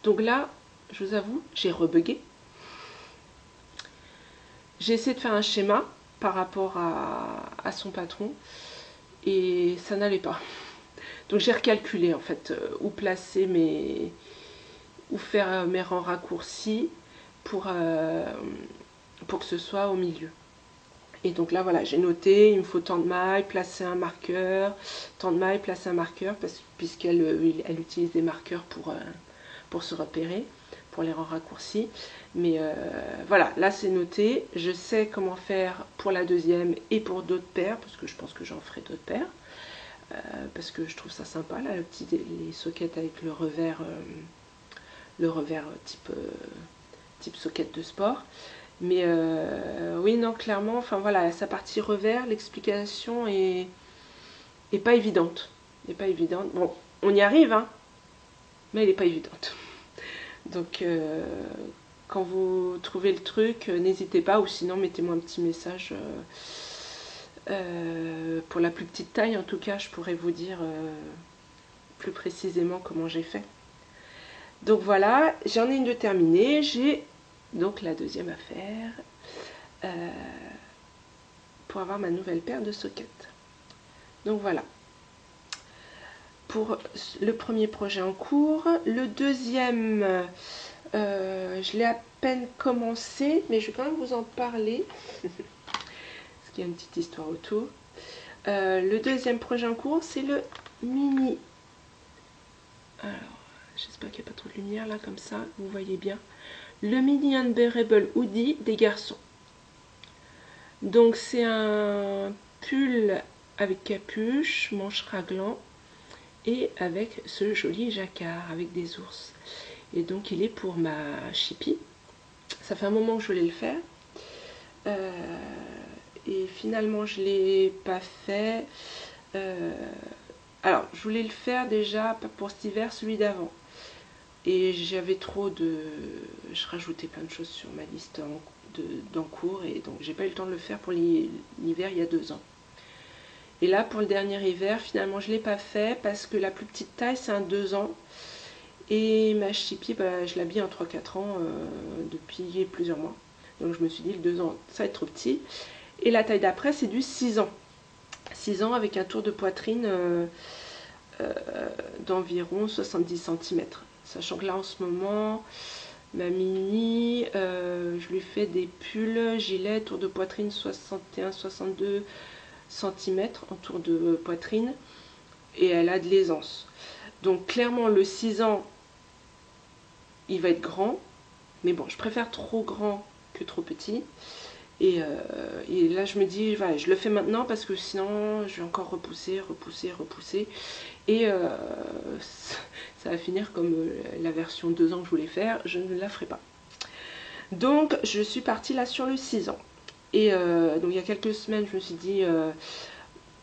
Donc là, je vous avoue, j'ai rebugué. J'ai essayé de faire un schéma par rapport à son patron et ça n'allait pas. Donc j'ai recalculé en fait où placer ou faire mes rangs raccourcis pour que ce soit au milieu. Et donc là, voilà, j'ai noté, il me faut tant de mailles, placer un marqueur, tant de mailles, placer un marqueur, puisqu'elle utilise des marqueurs pour se repérer, pour les rangs raccourcis. Mais voilà, là c'est noté. Je sais comment faire pour la deuxième et pour d'autres paires, parce que je pense que j'en ferai d'autres paires. Parce que je trouve ça sympa, là, les sockets avec le revers type socket de sport. Mais oui, non, clairement, enfin voilà, sa partie revers, l'explication est pas évidente. Bon, on y arrive, hein, mais elle n'est pas évidente. Donc, quand vous trouvez le truc, n'hésitez pas, ou sinon, mettez-moi un petit message. Pour la plus petite taille, en tout cas, je pourrais vous dire plus précisément comment j'ai fait. Donc voilà, j'en ai une de terminée. J'ai donc la deuxième à faire pour avoir ma nouvelle paire de sockets. Donc voilà pour le premier projet en cours. Le deuxième, je l'ai à peine commencé, mais je vais quand même vous en parler parce qu'il y a une petite histoire autour. Le deuxième projet en cours, c'est le mini. Alors, j'espère qu'il n'y a pas trop de lumière là, comme ça, vous voyez bien. Le mini unbearable hoodie des garçons. Donc c'est un pull avec capuche, manche raglan et avec ce joli jacquard avec des ours. Et donc il est pour ma Chippy. Ça fait un moment que je voulais le faire. Et finalement je ne l'ai pas fait. Alors je voulais le faire déjà pour cet hiver, celui d'avant. Et j'avais trop de... Je rajoutais plein de choses sur ma liste d'en cours. Et donc j'ai pas eu le temps de le faire pour l'hiver il y a 2 ans. Et là pour le dernier hiver, finalement je ne l'ai pas fait parce que la plus petite taille c'est un 2 ans. Et ma Chippy, bah, je l'habille en 3-4 ans depuis plusieurs mois. Donc je me suis dit le 2 ans ça va être trop petit. Et la taille d'après c'est du 6 ans. 6 ans avec un tour de poitrine d'environ 70 cm. Sachant que là en ce moment, ma mini, je lui fais des pulls, gilets, tour de poitrine 61-62 cm en tour de poitrine. Et elle a de l'aisance. Donc clairement le 6 ans, il va être grand. Mais bon, je préfère trop grand que trop petit. Et là je me dis, voilà, je le fais maintenant parce que sinon je vais encore repousser. Et ça va finir comme la version 2 ans que je voulais faire, je ne la ferai pas. Donc je suis partie là sur le 6 ans. Et donc il y a quelques semaines je me suis dit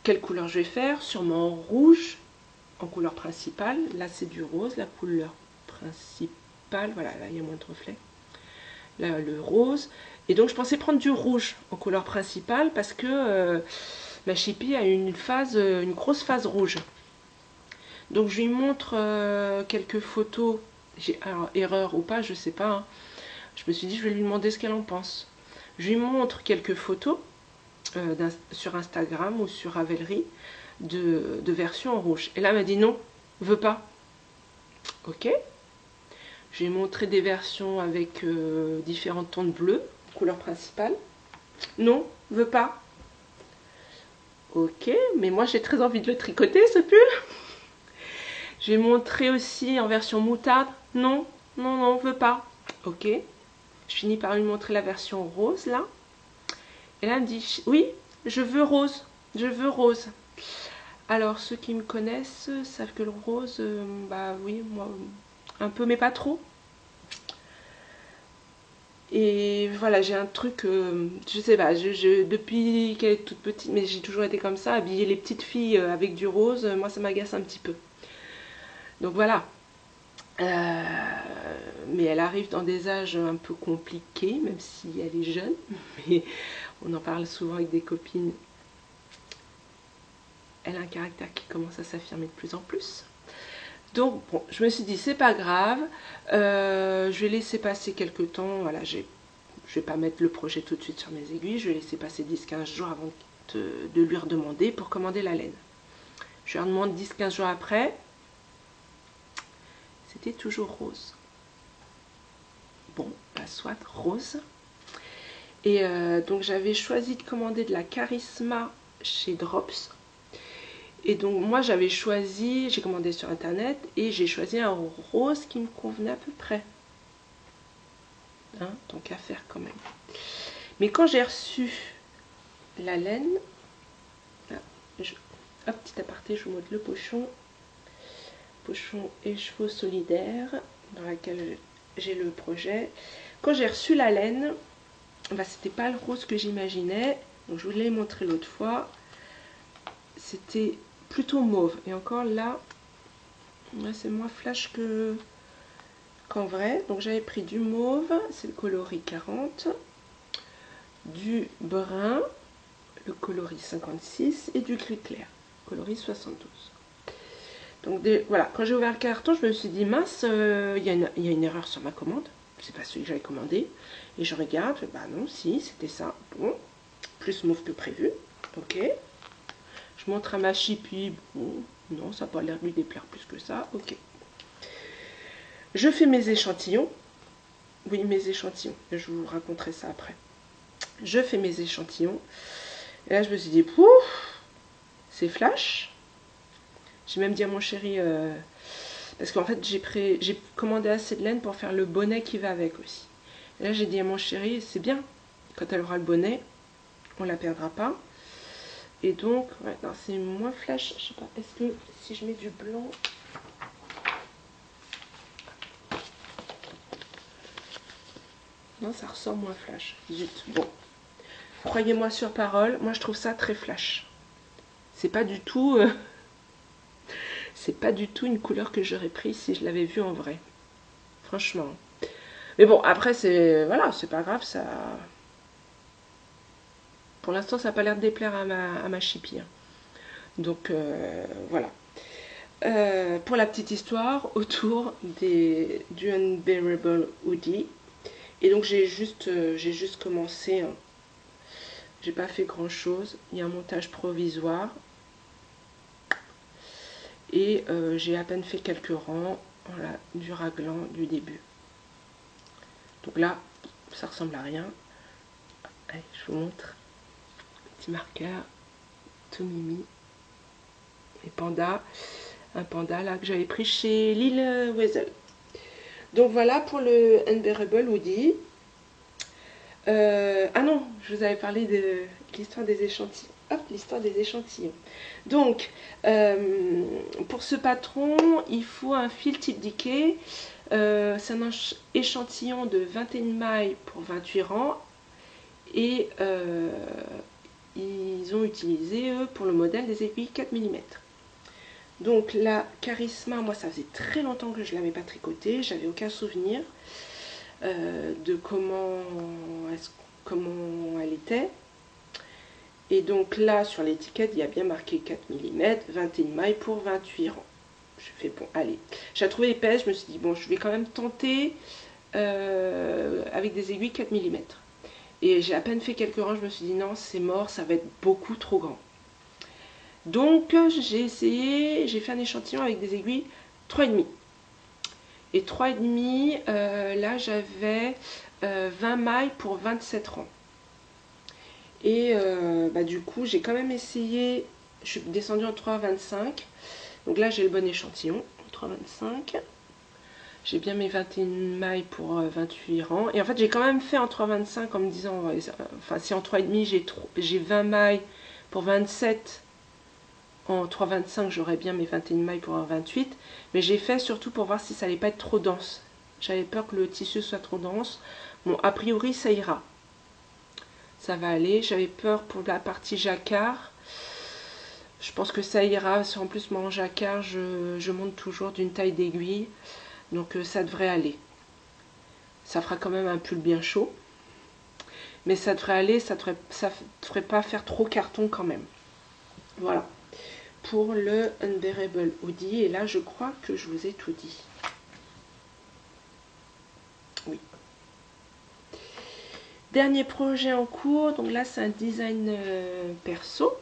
quelle couleur je vais faire, sûrement en rouge, en couleur principale. Là c'est du rose, la couleur principale, voilà, là il y a moins de reflets. Là le rose. Et donc je pensais prendre du rouge en couleur principale parce que ma Chippy a une grosse phase rouge. Donc je lui montre quelques photos. Alors erreur ou pas, je sais pas. Hein. Je me suis dit je vais lui demander ce qu'elle en pense. Je lui montre quelques photos sur Instagram ou sur Ravelry de version en rouge. Et là elle m'a dit non, veut pas. Ok. J'ai montré des versions avec différents tons de bleu, couleur principale. Non, veut pas. Ok, mais moi j'ai très envie de le tricoter ce pull. J'ai montré aussi en version moutarde. Non, non, non, veut pas. Ok. Je finis par lui montrer la version rose là. Et là elle me dit oui, je veux rose. Je veux rose. Alors ceux qui me connaissent savent que le rose, bah oui, moi un peu mais pas trop. Et voilà, j'ai un truc, je sais pas, depuis qu'elle est toute petite, mais j'ai toujours été comme ça, habiller les petites filles avec du rose, moi ça m'agace un petit peu. Donc voilà. Mais elle arrive dans des âges un peu compliqués, même si elle est jeune, mais on en parle souvent avec des copines. Elle a un caractère qui commence à s'affirmer de plus en plus. Donc bon, je me suis dit c'est pas grave, je vais laisser passer quelques temps, voilà, je vais pas mettre le projet tout de suite sur mes aiguilles, je vais laisser passer 10-15 jours avant de lui redemander pour commander la laine. Je lui redemande 10-15 jours après, c'était toujours rose. bon, bah soit rose. Et donc j'avais choisi de commander de la Charisma chez Drops. Et donc moi j'avais choisi, j'ai commandé sur internet et j'ai choisi un rose qui me convenait à peu près. Hein, tant qu'à faire quand même. Mais quand j'ai reçu la laine, là, hop, petit aparté, je vous montre le pochon. Pochon et chevaux solidaires dans laquelle j'ai le projet. Quand j'ai reçu la laine, bah, c'était pas le rose que j'imaginais. Donc je vous l'ai montré l'autre fois. C'était plutôt mauve. Et encore là, c'est moins flash qu'en vrai. Donc j'avais pris du mauve, c'est le coloris 40, du brun, le coloris 56 et du gris clair, coloris 72. Donc voilà, quand j'ai ouvert le carton, je me suis dit mince, il y a une erreur sur ma commande. C'est pas celui que j'avais commandé. Et je regarde, bah non, si, c'était ça. Bon, plus mauve que prévu. Ok. Je montre à ma chippie, bon, non, ça n'a pas l'air de lui déplaire plus que ça. Ok. Je fais mes échantillons. Oui, mes échantillons. Je vous raconterai ça après. Je fais mes échantillons. Et là, je me suis dit, pouf, c'est flash. J'ai même dit à mon chéri, parce qu'en fait, j'ai commandé assez de laine pour faire le bonnet qui va avec aussi. Et là, j'ai dit à mon chéri, c'est bien. Quand elle aura le bonnet, on la perdra pas. Et donc, ouais, c'est moins flash. Je sais pas, est-ce que si je mets du blanc... Non, ça ressort moins flash. Zut, bon. Croyez-moi sur parole, moi je trouve ça très flash. C'est pas du tout... c'est pas du tout une couleur que j'aurais prise si je l'avais vue en vrai. Franchement. Mais bon, après, c'est... Voilà, c'est pas grave, ça... Pour l'instant, ça n'a pas l'air de déplaire à ma chippie. Hein. Donc, voilà. Pour la petite histoire, autour du Unbearable Hoodie. Et donc, j'ai juste commencé. Hein. J'ai pas fait grand chose. Il y a un montage provisoire. Et j'ai à peine fait quelques rangs. Voilà, du raglan du début. Donc là, ça ressemble à rien. Allez, je vous montre. Petit marqueur. Tout mimi. Et panda. Un panda là que j'avais pris chez Lille Weasel. Donc voilà pour le Unbearable Hoodie. Ah non, je vous avais parlé de l'histoire des échantillons. Hop, l'histoire des échantillons. Donc, pour ce patron, il faut un fil type Dickey. C'est un échantillon de 21 mailles pour 28 rangs. Et ils ont utilisé, eux, pour le modèle des aiguilles 4 mm. Donc la Charisma, moi ça faisait très longtemps que je ne l'avais pas tricotée, j'avais aucun souvenir de comment elle était. Et donc là sur l'étiquette il y a bien marqué 4 mm, 21 mailles pour 28 rangs. Je fais bon, allez. Je la trouvais épaisse, je me suis dit bon, je vais quand même tenter avec des aiguilles 4 mm. Et j'ai à peine fait quelques rangs, je me suis dit non, c'est mort, ça va être beaucoup trop grand. Donc j'ai essayé, j'ai fait un échantillon avec des aiguilles 3,5. Et 3,5, là j'avais 20 mailles pour 27 rangs. Et du coup j'ai quand même essayé, je suis descendue en 3,25. Donc là j'ai le bon échantillon, 3,25. J'ai bien mes 21 mailles pour 28 rangs. Et en fait j'ai quand même fait en 3,25 en me disant, enfin si en 3,5 j'ai 20 mailles pour 27, en 3,25 j'aurais bien mes 21 mailles pour un 28, mais j'ai fait surtout pour voir si ça allait pas être trop dense. J'avais peur que le tissu soit trop dense. Bon, a priori ça ira, ça va aller. J'avais peur pour la partie jacquard, je pense que ça ira. En plus moi en jacquard je monte toujours d'une taille d'aiguille, donc ça devrait aller. Ça fera quand même un pull bien chaud, mais ça devrait aller, ça devrait pas faire trop carton quand même. Voilà pour le Unbearable Hoodie. Et là je crois que je vous ai tout dit. Oui. Dernier projet en cours, donc là c'est un design perso.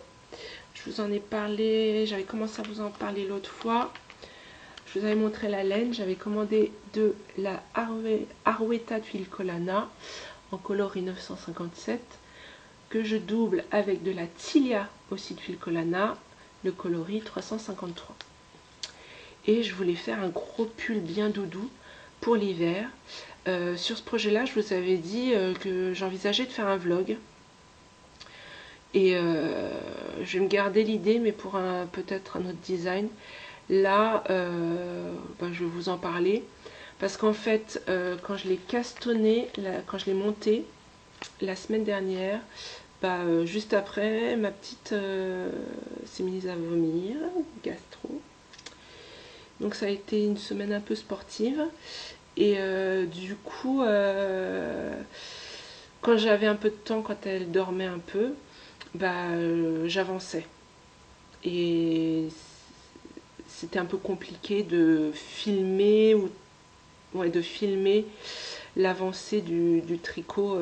Je vous en ai parlé, j'avais commencé à vous en parler l'autre fois. je vous avais montré la laine. J'avais commandé de la Arwetta Twill-Collana en coloris 957 que je double avec de la Tilia aussi Twill-Collana, le coloris 353. Et je voulais faire un gros pull bien doudou pour l'hiver. Sur ce projet-là, je vous avais dit que j'envisageais de faire un vlog. Et je vais me garder l'idée, mais pour peut-être un autre design. Là, je vais vous en parler. Parce qu'en fait, quand je l'ai castonné, quand je l'ai monté la semaine dernière, juste après, ma petite s'est mise à vomir, gastro. Donc ça a été une semaine un peu sportive. Et du coup, quand j'avais un peu de temps, quand elle dormait un peu, j'avançais. Et c'était un peu compliqué de filmer l'avancée du tricot,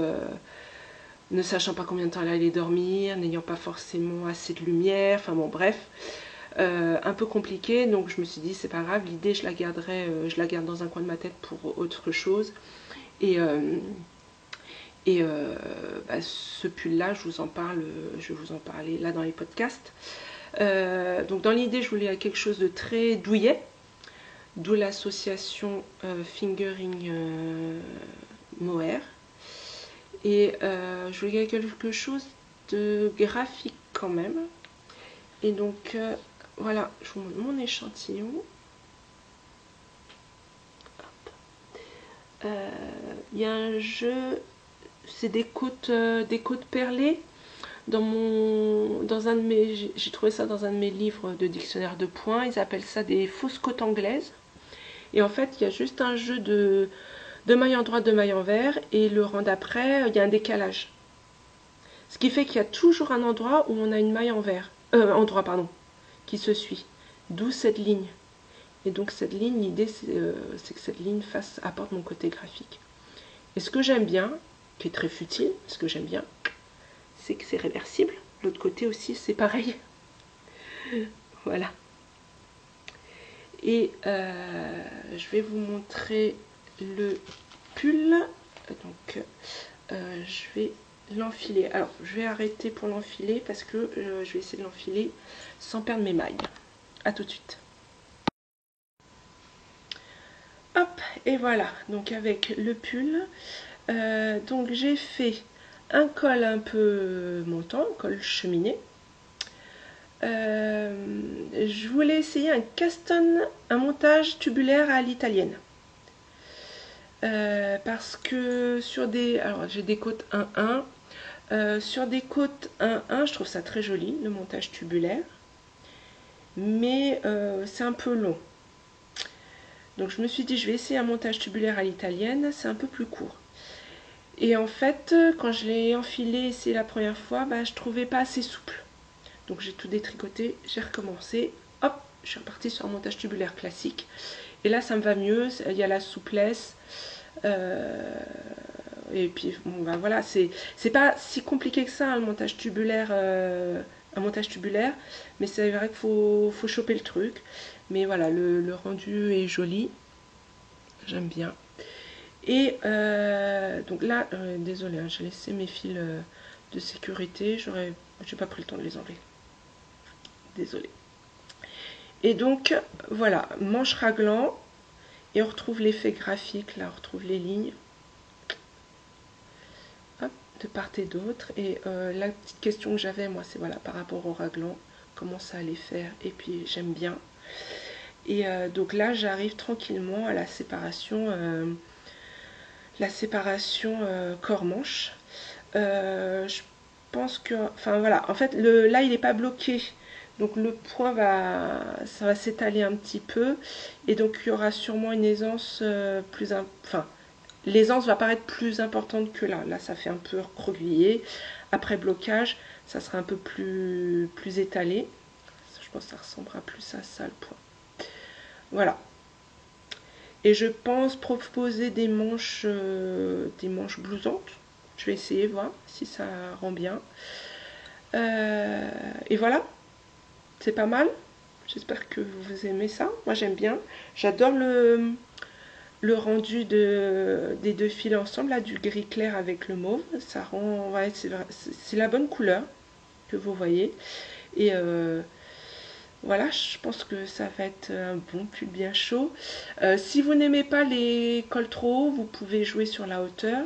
ne sachant pas combien de temps elle allait dormir, n'ayant pas forcément assez de lumière, enfin bon bref, un peu compliqué. Donc je me suis dit c'est pas grave, l'idée je la garderai, je la garde dans un coin de ma tête pour autre chose. Et ce pull là je vais vous en parler là dans les podcasts. Donc dans l'idée je voulais quelque chose de très douillet, d'où l'association Fingering Mohair. Et je voulais quelque chose de graphique quand même. Et donc voilà, je vous montre mon échantillon. Il y a un jeu, c'est des côtes perlées. J'ai trouvé ça dans un de mes livres de dictionnaire de points. Ils appellent ça des fausses côtes anglaises. Et en fait, il y a juste un jeu de maille en droite, de maille en vert. Et le rang d'après, il y a un décalage. Ce qui fait qu'il y a toujours un endroit où on a une maille en vert. En droit, pardon, qui se suit. D'où cette ligne. Et donc cette ligne, l'idée c'est que cette ligne apporte mon côté graphique. Et ce que j'aime bien, qui est très futile, ce que j'aime bien, c'est que c'est réversible. L'autre côté aussi, c'est pareil. Voilà. Et je vais vous montrer le pull. Donc, je vais l'enfiler. Alors, je vais arrêter pour l'enfiler parce que je vais essayer de l'enfiler sans perdre mes mailles. A tout de suite. Hop, et voilà. Donc, avec le pull, donc j'ai fait un col un peu montant, col cheminé. Je voulais essayer un montage tubulaire à l'italienne. Parce que sur alors j'ai des côtes 1-1. Sur des côtes 1-1, je trouve ça très joli, le montage tubulaire. Mais c'est un peu long. Donc je me suis dit, je vais essayer un montage tubulaire à l'italienne, c'est un peu plus court. Et en fait, quand je l'ai enfilé, c'est la première fois, je trouvais pas assez souple. Donc j'ai tout détricoté, j'ai recommencé, hop, je suis repartie sur un montage tubulaire classique. Et là ça me va mieux, il y a la souplesse. Et puis bon, voilà, c'est pas si compliqué que ça, un montage tubulaire, mais c'est vrai qu'il faut choper le truc. Mais voilà, le rendu est joli, j'aime bien. Et donc là, désolé, hein, j'ai laissé mes fils de sécurité, j'ai pas pris le temps de les enlever. Désolée. Et donc voilà, manche raglant, et on retrouve l'effet graphique, là on retrouve les lignes, hop, de part et d'autre. Et la petite question que j'avais moi, c'est voilà, par rapport au raglant, comment ça allait faire. Et puis j'aime bien. Et donc là j'arrive tranquillement à la séparation corps-manche. Je pense que, enfin voilà, en fait là il n'est pas bloqué. Donc le point ça va s'étaler un petit peu, et donc il y aura sûrement une aisance l'aisance va paraître plus importante que là. Là ça fait un peu recroquevillé. Après blocage, ça sera un peu plus étalé. Je pense que ça ressemblera plus à ça le point. Voilà. Et je pense proposer des manches blousantes. Je vais essayer voir si ça rend bien. Et voilà. C'est pas mal. J'espère que vous aimez ça. Moi j'aime bien. J'adore le rendu des deux fils ensemble, là, du gris clair avec le mauve. Ça rend, ouais, c'est la bonne couleur que vous voyez. Et voilà, je pense que ça va être un bon pull bien chaud. Si vous n'aimez pas les cols trop hauts, vous pouvez jouer sur la hauteur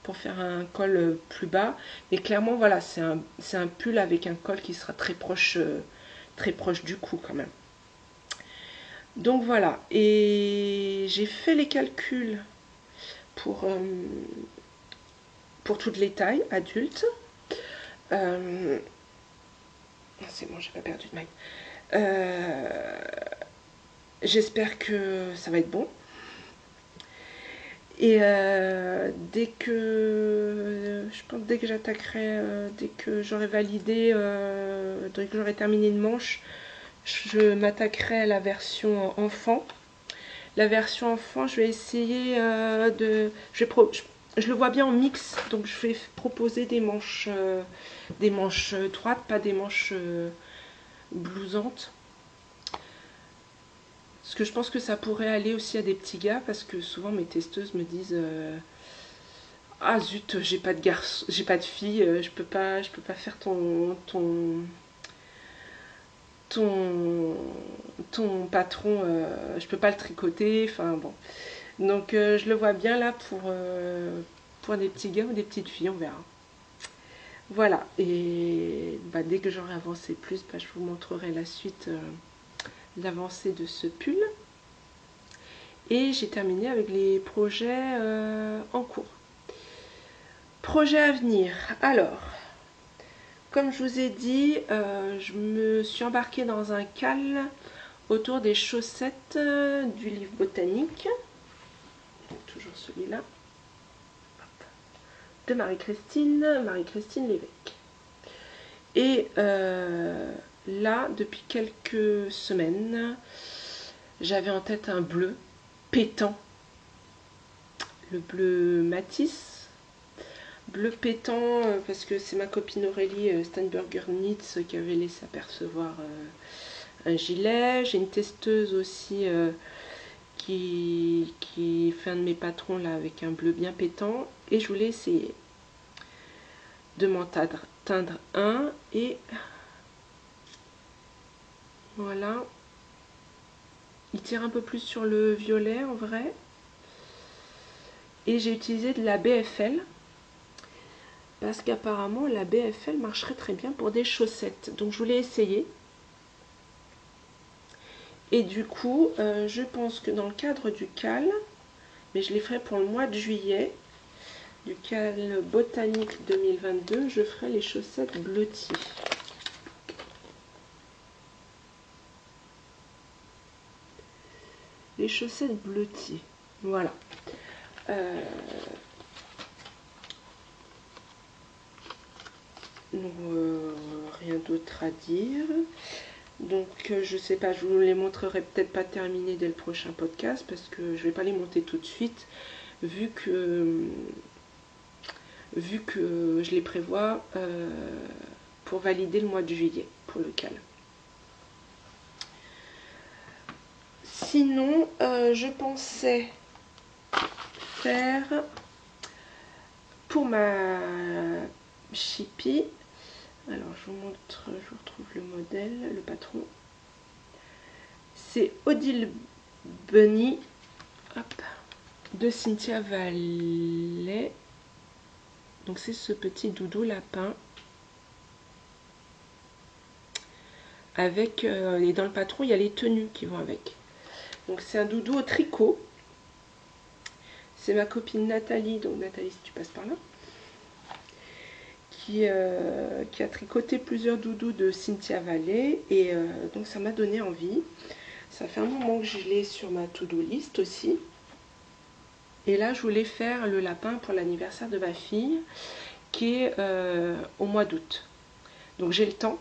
pour faire un col plus bas. Mais clairement, voilà, c'est un pull avec un col qui sera très proche du cou quand même. Donc voilà, et j'ai fait les calculs pour toutes les tailles adultes. C'est bon, j'ai pas perdu de maille. J'espère que ça va être bon. Et dès que j'attaquerai, dès que j'aurai validé, dès que j'aurai terminé une manche, je m'attaquerai à la version enfant. La version enfant, je vais essayer je le vois bien en mix, donc je vais proposer des manches droites, pas des manches blousantes. Parce que je pense que ça pourrait aller aussi à des petits gars, parce que souvent mes testeuses me disent ah zut, j'ai pas de garçon, j'ai pas de fille, je peux pas faire ton patron, je peux pas le tricoter, enfin bon. Donc je le vois bien là pour des petits gars ou des petites filles, on verra. Voilà, et bah, dès que j'aurai avancé plus, bah, je vous montrerai la suite, l'avancée de ce pull. Et j'ai terminé avec les projets en cours. Projet à venir. Alors, comme je vous ai dit, je me suis embarquée dans un cal autour des chaussettes du livre botanique. Toujours celui-là. De Marie-Christine Lévesque. Et là, depuis quelques semaines, j'avais en tête un bleu pétant. Le bleu Matisse. Bleu pétant, parce que c'est ma copine Aurélie Steinberger Knits qui avait laissé apercevoir un gilet. J'ai une testeuse aussi qui fait un de mes patrons là avec un bleu bien pétant. Et je voulais essayer de m'en teindre un. Et voilà. Il tire un peu plus sur le violet en vrai. Et j'ai utilisé de la BFL. Parce qu'apparemment la BFL marcherait très bien pour des chaussettes. Donc je voulais essayer. Et du coup, je pense que dans le cadre du cal, mais je les ferai pour le mois de juillet, du cal botanique 2022, je ferai les chaussettes bleuties. Les chaussettes bleuties, voilà. Donc, rien d'autre à dire. Donc je sais pas, je vous les montrerai peut-être pas terminés dès le prochain podcast parce que je vais pas les monter tout de suite vu que je les prévois pour valider le mois de juillet pour le cal. Sinon, je pensais faire pour ma chippie. Alors je vous montre, je vous retrouve le modèle, le patron. C'est Odile Bunny, hop, de Cynthia Vallet. Donc c'est ce petit doudou lapin. Avec, et dans le patron, il y a les tenues qui vont avec. Donc c'est un doudou au tricot. C'est ma copine Nathalie, donc Nathalie si tu passes par là, qui a tricoté plusieurs doudous de Cynthia Vallet. Et donc ça m'a donné envie. Ça fait un moment que je l'ai sur ma to-do list aussi. Et là, je voulais faire le lapin pour l'anniversaire de ma fille, qui est au mois d'août. Donc j'ai le temps,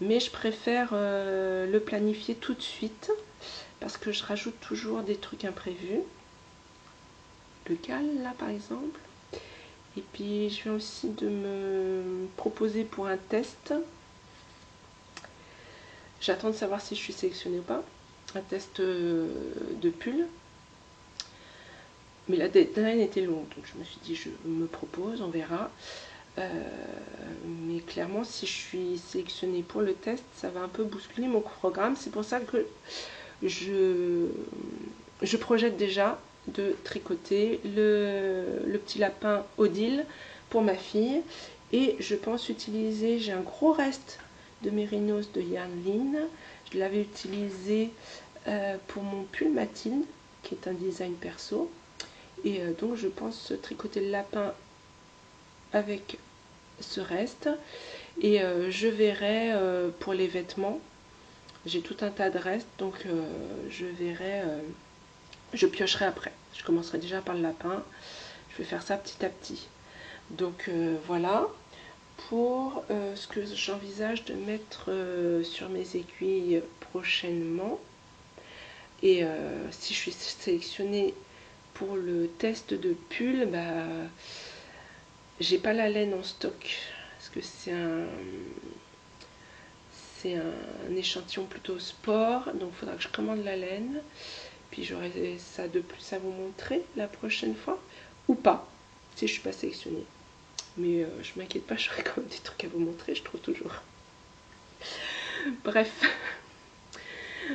mais je préfère le planifier tout de suite, parce que je rajoute toujours des trucs imprévus. Le cal, là, par exemple. Et puis, je viens aussi de me proposer pour un test J'attends de savoir si je suis sélectionnée ou pas. Un test de pull. Mais la deadline était longue, donc je me suis dit je me propose, on verra. Mais clairement, si je suis sélectionnée pour le test, ça va un peu bousculer mon programme. C'est pour ça que je projette déjà de tricoter le petit lapin Odile pour ma fille. Et je pense utiliser, j'ai un gros reste de mérinos de Yarnline. Je l'avais utilisé pour mon pull Mathilde, qui est un design perso. Et donc je pense tricoter le lapin avec ce reste. Et je verrai pour les vêtements. J'ai tout un tas de restes, donc je verrai, je piocherai après. Je commencerai déjà par le lapin. Je vais faire ça petit à petit. Donc voilà pour ce que j'envisage de mettre sur mes aiguilles prochainement. Et si je suis sélectionnée pour le test de pull, bah, j'ai pas la laine en stock parce que c'est un échantillon plutôt sport, donc il faudra que je commande la laine. Puis j'aurai ça de plus à vous montrer la prochaine fois, ou pas, si je suis pas sélectionnée. Mais je m'inquiète pas, j'aurai quand même des trucs à vous montrer, je trouve toujours. Bref,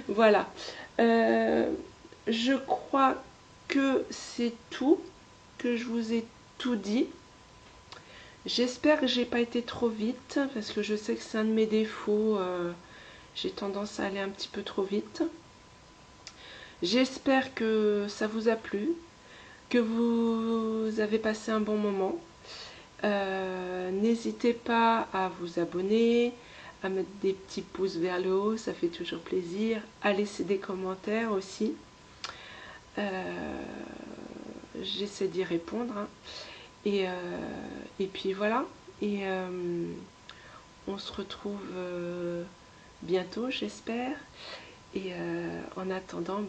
voilà. Je crois que c'est tout, que je vous ai tout dit. J'espère que j'ai pas été trop vite, parce que je sais que c'est un de mes défauts. J'ai tendance à aller un petit peu trop vite. J'espère que ça vous a plu, que vous avez passé un bon moment. N'hésitez pas à vous abonner, à mettre des petits pouces vers le haut, ça fait toujours plaisir. À laisser des commentaires aussi. J'essaie d'y répondre. Hein. Et puis voilà. Et on se retrouve bientôt, j'espère. Et en attendant,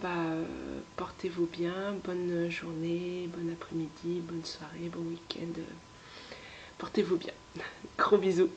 portez-vous bien, bonne journée, bon après-midi, bonne soirée, bon week-end. Portez-vous bien. Gros bisous.